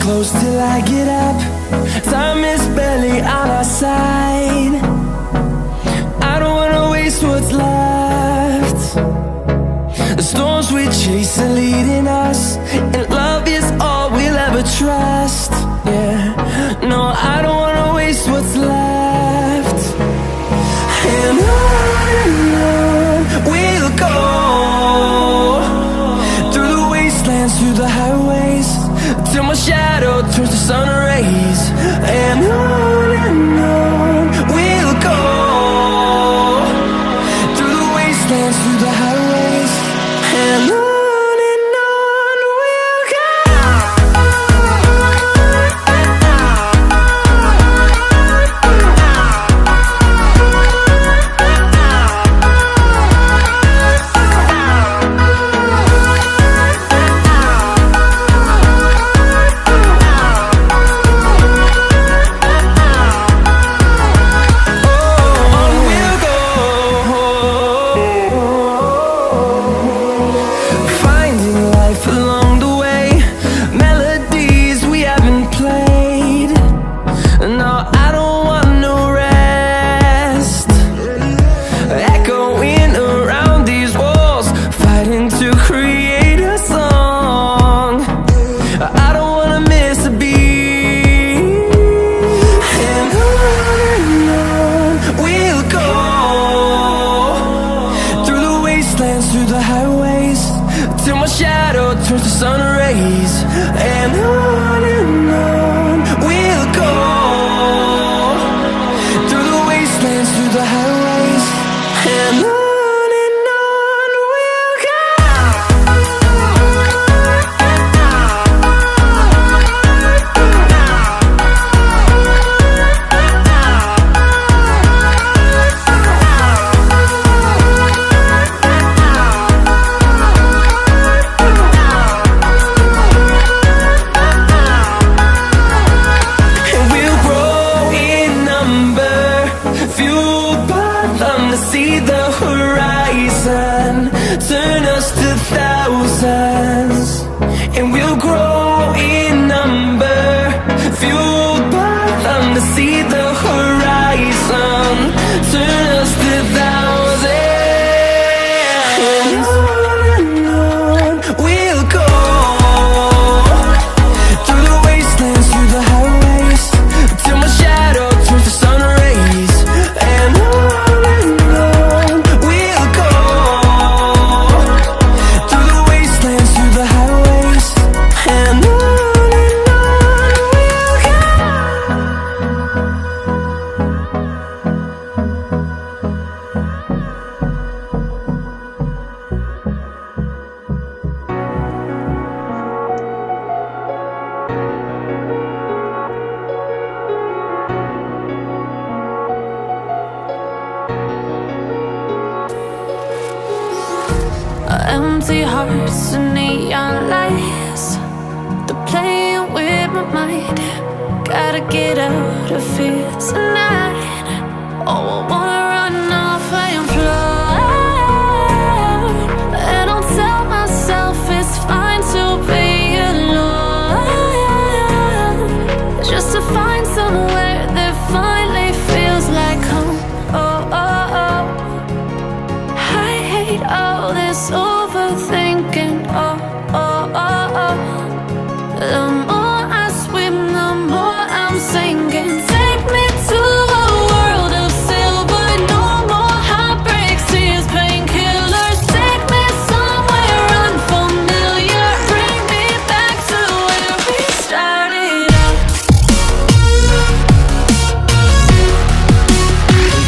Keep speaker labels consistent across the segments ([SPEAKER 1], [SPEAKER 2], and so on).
[SPEAKER 1] close till I get up. Time is barely on our side. I don't wanna waste what's left. The storms we chase are leading us, and love is all we'll ever trust. Yeah, no, I don't wanna waste what's left. And on we'll go, through the wastelands, through the highways, till my shadow turns to sun rays. And on we'll go, through the wastelands, through the highways, and on we'll go. Through the highways, till my shadow turns to sun rays. And on we'll go, through the wastelands, through the highways, and on we'll go. See the horizon, turn us to thousands, and we'll grow in number, fueled by them to see the horizon, turn us to thousands. And on we'll go, through the wastelands, through the highways, till my shadow turns to sun rays. And
[SPEAKER 2] empty hearts and neon lights, they're playing with my mind. Gotta get out of here tonight. Oh, I wanna run off and fly, and I'll tell myself it's fine to be alone, just to find somewhere that finally feels like home. Oh, oh, oh, I hate all this overthinking. Oh, oh, oh, oh. The more I swim, the more I'm sinking. Take me to a world of silver. No more heartbreaks, tears, painkillers. Take me somewhere unfamiliar. Bring me back to where we started out.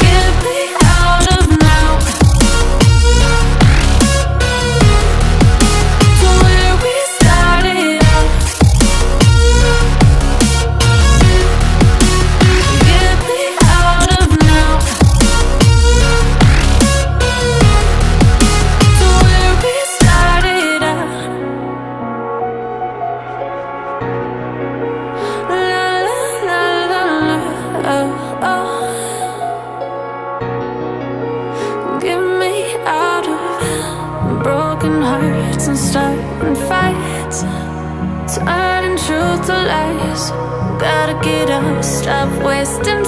[SPEAKER 2] Get me out of now, to where we started out. Get me out of now, to where we started out. La la la la la, oh, oh. Get me out of broken hearts and starting fights, turning truth to lies. Gotta get up, stop wasting